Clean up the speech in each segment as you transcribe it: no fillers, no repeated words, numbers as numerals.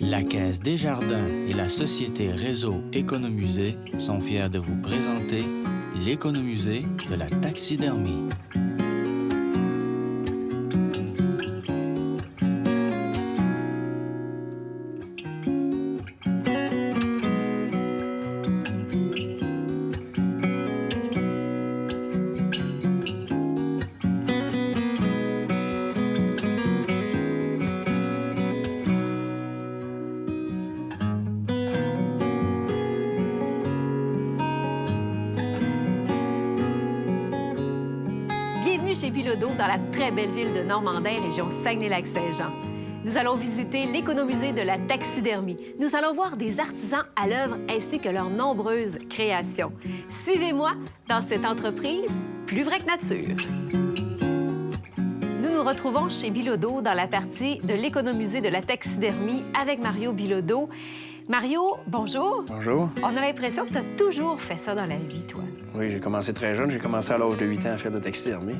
La Caisse Desjardins et la société Réseau Économusée sont fiers de vous présenter l'Économusée de la taxidermie. Bienvenue chez Bilodeau, dans la très belle ville de Normandin, région Saguenay-Lac-Saint-Jean. Nous allons visiter l'Économusée de la taxidermie. Nous allons voir des artisans à l'œuvre ainsi que leurs nombreuses créations. Suivez-moi dans cette entreprise plus vraie que nature. Nous nous retrouvons chez Bilodeau dans la partie de l'Économusée de la taxidermie avec Mario Bilodeau. Mario, bonjour. Bonjour. On a l'impression que tu as toujours fait ça dans la vie, toi. Oui, j'ai commencé très jeune. J'ai commencé à l'âge de 8 ans à faire de taxidermie.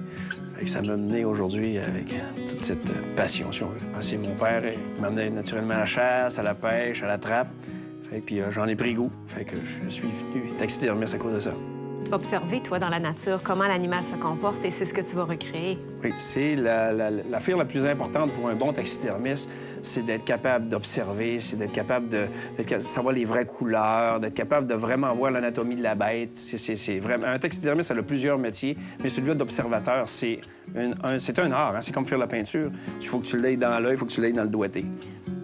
Fait que ça m'a mené aujourd'hui avec toute cette passion, si on veut. C'est mon père qui m'amenait naturellement à la chasse, à la pêche, à la trappe. Fait que, puis j'en ai pris goût. Fait que je suis venu taxidermiste à cause de ça. Tu vas observer, toi, dans la nature, comment l'animal se comporte et c'est ce que tu vas recréer. Oui, c'est l'affaire la plus importante pour un bon taxidermiste, c'est d'être capable d'observer, c'est d'être capable de savoir les vraies couleurs, d'être capable de vraiment voir l'anatomie de la bête. C'est vraiment... Un taxidermiste, ça a plusieurs métiers, mais celui-là d'observateur, c'est un art, hein? C'est comme faire la peinture. Il faut que tu l'aies dans l'œil, il faut que tu l'aies dans le doigté.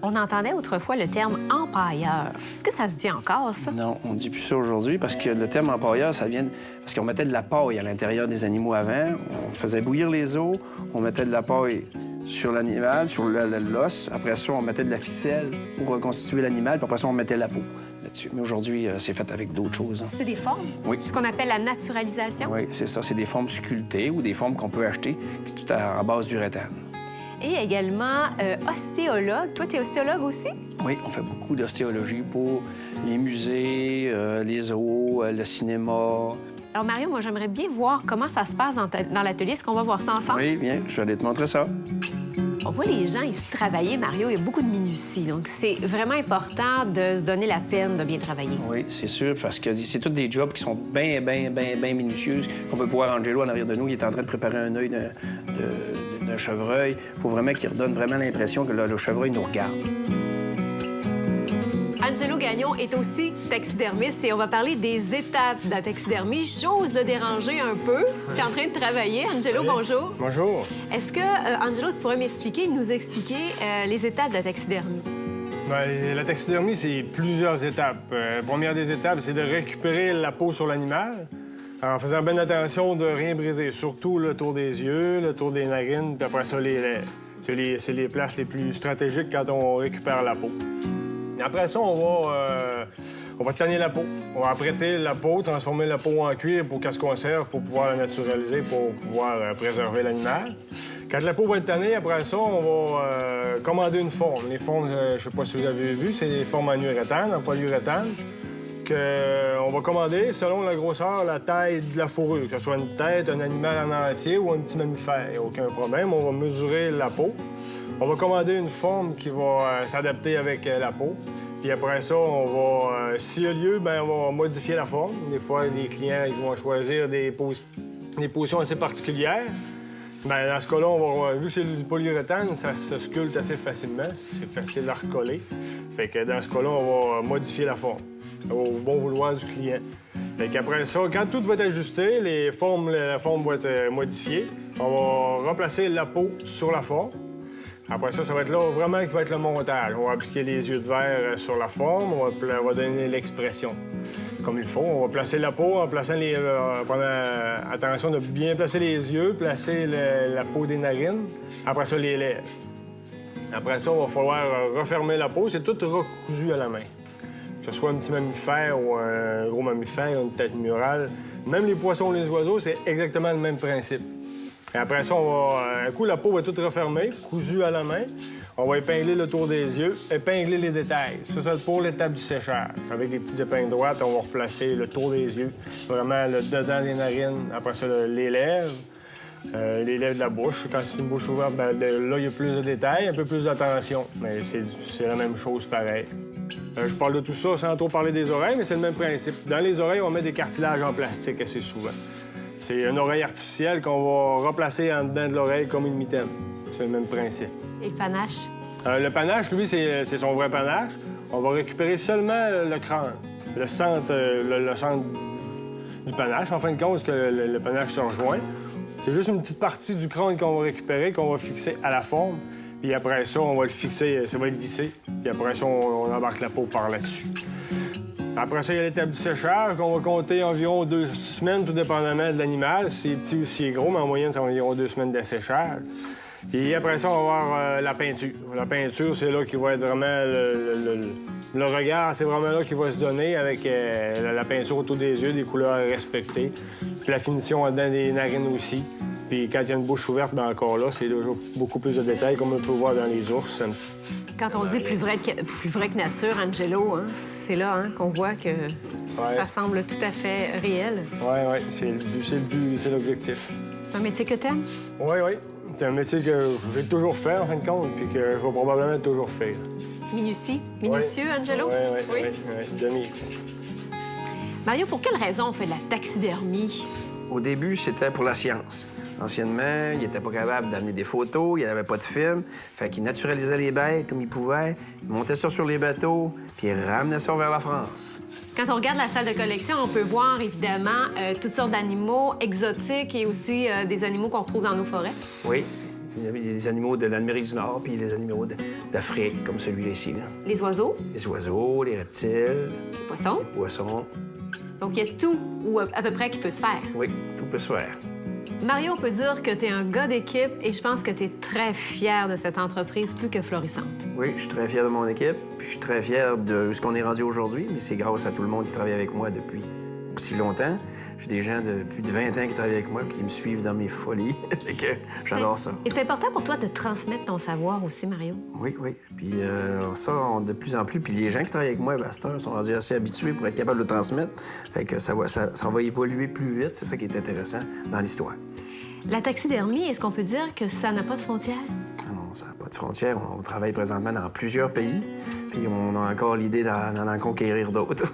On entendait autrefois le terme empailleur. Est-ce que ça se dit encore, ça? Non, on ne dit plus ça aujourd'hui parce que le terme empailleur, ça vient parce qu'on mettait de la paille à l'intérieur des animaux avant. On faisait bouillir les os, on mettait de la paille sur l'animal, sur l'os. Après ça, on mettait de la ficelle pour reconstituer l'animal, puis après ça, on mettait la peau là-dessus. Mais aujourd'hui, c'est fait avec d'autres choses. Hein. C'est des formes? Oui. Ce qu'on appelle la naturalisation? Oui, c'est ça. C'est des formes sculptées ou des formes qu'on peut acheter, qui sont tout en base d'uréthane. Et également ostéologue. Toi, tu es ostéologue aussi? Oui, on fait beaucoup d'ostéologie pour les musées, les zoos, le cinéma. Alors, Mario, moi, j'aimerais bien voir comment ça se passe dans l'atelier. Est-ce qu'on va voir ça ensemble? Oui, bien, je vais aller te montrer ça. On voit les gens ici travailler, Mario. Il y a beaucoup de minutie. Donc, c'est vraiment important de se donner la peine de bien travailler. Oui, c'est sûr, parce que c'est tous des jobs qui sont bien minutieux. On peut voir Angelo en arrière de nous, il est en train de préparer un œil d'un chevreuil. Il faut vraiment qu'il redonne vraiment l'impression que le chevreuil nous regarde. Angelo Gagnon est aussi taxidermiste et on va parler des étapes de la taxidermie. J'ose le déranger un peu. Tu es en train de travailler. Angelo, Oui. bonjour. Bonjour. Est-ce que, Angelo, tu pourrais nous expliquer les étapes de la taxidermie? Bien, la taxidermie, c'est plusieurs étapes. La première des étapes, c'est de récupérer la peau sur l'animal en faisant bien attention de rien briser, surtout le tour des yeux, le tour des narines, puis après ça, les lèvres. C'est les places les plus stratégiques quand on récupère la peau. Après ça, on va tanner la peau. On va apprêter la peau, transformer la peau en cuir pour qu'elle se conserve, pour pouvoir la naturaliser, pour pouvoir préserver l'animal. Quand la peau va être tannée, après ça, on va commander une forme. Les formes, je ne sais pas si vous avez vu, c'est des formes en uréthane, en polyuréthane, qu'on va commander selon la grosseur, la taille de la fourrure, que ce soit une tête, un animal en entier ou un petit mammifère. Il n'y a aucun problème. On va mesurer la peau. On va commander une forme qui va s'adapter avec la peau. Puis après ça, on va, s'il y a lieu, bien, on va modifier la forme. Des fois, les clients ils vont choisir des positions assez particulières. Bien, dans ce cas-là, vu que c'est du polyuréthane, ça se sculpte assez facilement. C'est facile à recoller. Fait que dans ce cas-là, on va modifier la forme au bon vouloir du client. Fait qu'après ça, quand tout va être ajusté, la forme va être modifiée. On va remplacer la peau sur la forme. Après ça, ça va être là vraiment qui va être le montage. On va appliquer les yeux de verre sur la forme, on va donner l'expression comme il faut. On va placer la peau en plaçant prenant attention de bien placer les yeux, placer la peau des narines. Après ça, les lèvres. Après ça, il va falloir refermer la peau. C'est tout recousu à la main. Que ce soit un petit mammifère ou un gros mammifère, une tête murale. Même les poissons et les oiseaux, c'est exactement le même principe. Et après ça, un coup, la peau va toute refermée, cousue à la main. On va épingler le tour des yeux, épingler les détails. Ça, c'est pour l'étape du séchage. Avec des petites épingles droites, on va replacer le tour des yeux, vraiment le dedans des narines, après ça, les lèvres. Les lèvres de la bouche, quand c'est une bouche ouverte, ben, là, il y a plus de détails, un peu plus d'attention. Mais c'est la même chose pareil. Je parle de tout ça sans trop parler des oreilles, mais c'est le même principe. Dans les oreilles, on met des cartilages en plastique assez souvent. C'est une oreille artificielle qu'on va replacer en dedans de l'oreille comme une mitaine. C'est le même principe. Et le panache? Le panache, lui, c'est son vrai panache. On va récupérer seulement le crâne, le centre du panache. En fin de compte, que le panache se rejoint. C'est juste une petite partie du crâne qu'on va récupérer, qu'on va fixer à la forme. Puis après ça, on va le fixer, ça va être vissé. Puis après ça, on embarque la peau par là-dessus. Après ça, il y a l'étape du séchage, qu'on va compter environ 2 semaines, tout dépendamment de l'animal. Si c'est petit ou si c'est gros, mais en moyenne, c'est environ 2 semaines de séchage. Puis après ça, on va avoir la peinture. La peinture, c'est là qu'il va être vraiment le regard, c'est vraiment là qu'il va se donner avec la peinture autour des yeux, des couleurs à respecter. Puis la finition en dedans des narines aussi. Puis quand il y a une bouche ouverte, bien encore là, c'est beaucoup plus de détails, comme on peut voir dans les ours. Quand on dit plus vrai que nature, Angelo, hein, c'est là hein, qu'on voit que ça semble tout à fait réel. Oui, c'est le but, c'est l'objectif. C'est un métier que t'aimes? Oui. C'est un métier que j'ai toujours fait, en fin de compte, puis que je vais probablement toujours faire. Minutieux, Angelo? Oui. Demi. Mario, pour quelle raison on fait de la taxidermie? Au début, c'était pour la science. Anciennement, il n'était pas capable d'amener des photos, il n'y avait pas de film. Fait qu'il naturalisait les bêtes comme il pouvait, il montait ça sur les bateaux, puis il ramenait ça vers la France. Quand on regarde la salle de collection, on peut voir évidemment toutes sortes d'animaux exotiques et aussi des animaux qu'on retrouve dans nos forêts. Oui, il y a des animaux de l'Amérique du Nord, puis des animaux d'Afrique, comme celui-là ici. Les oiseaux. Les oiseaux, les reptiles, Les poissons. les poissons. Donc, il y a tout, ou à peu près, qui peut se faire. Oui, tout peut se faire. Mario, on peut dire que tu es un gars d'équipe et je pense que tu es très fier de cette entreprise plus que florissante. Oui, je suis très fier de mon équipe, puis je suis très fier de ce qu'on est rendu aujourd'hui, mais c'est grâce à tout le monde qui travaille avec moi depuis aussi longtemps. J'ai des gens de plus de 20 ans qui travaillent avec moi qui me suivent dans mes folies. Fait que j'adore ça. Et c'est important pour toi de transmettre ton savoir aussi, Mario? Oui. Puis ça, de plus en plus. Puis les gens qui travaillent avec moi, à cette heure, sont rendus assez habitués pour être capables de le transmettre. Fait que ça va évoluer plus vite. C'est ça qui est intéressant dans l'histoire. La taxidermie, est-ce qu'on peut dire que ça n'a pas de frontières? Non, ça n'a pas de frontières. On travaille présentement dans plusieurs pays. Puis on a encore l'idée d'en conquérir d'autres.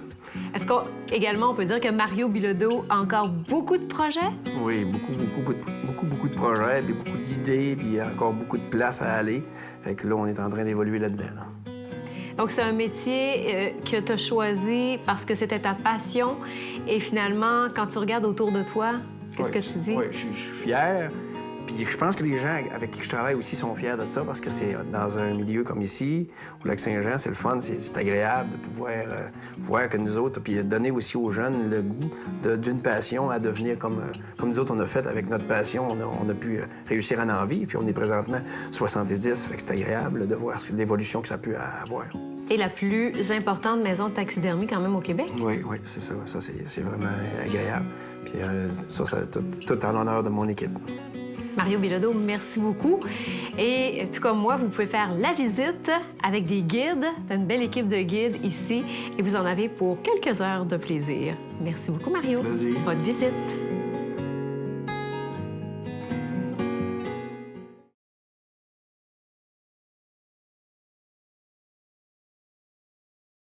Est-ce qu'également, on peut dire que Mario Bilodeau a encore beaucoup de projets? Oui, beaucoup de projets, puis beaucoup d'idées, puis il y a encore beaucoup de place à aller. Fait que là, on est en train d'évoluer là-dedans. Là. Donc, c'est un métier que tu as choisi parce que c'était ta passion. Et finalement, quand tu regardes autour de toi, qu'est-ce que tu dis? Oui, je suis fier. Puis je pense que les gens avec qui je travaille aussi sont fiers de ça parce que c'est dans un milieu comme ici, au Lac-Saint-Jean, c'est le fun, c'est agréable de pouvoir voir que nous autres, puis donner aussi aux jeunes le goût d'une passion à devenir comme nous autres on a fait avec notre passion, on a pu réussir à en vivre, puis on est présentement 70, fait que c'est agréable de voir l'évolution que ça peut avoir. Et la plus importante maison de taxidermie quand même au Québec? Oui, c'est ça. Ça, c'est vraiment agréable. Puis ça tout en l'honneur de mon équipe. Mario Bilodeau, merci beaucoup. Et tout comme moi, vous pouvez faire la visite avec des guides. T'as une belle équipe de guides ici et vous en avez pour quelques heures de plaisir. Merci beaucoup, Mario. Plaisir. Bonne visite.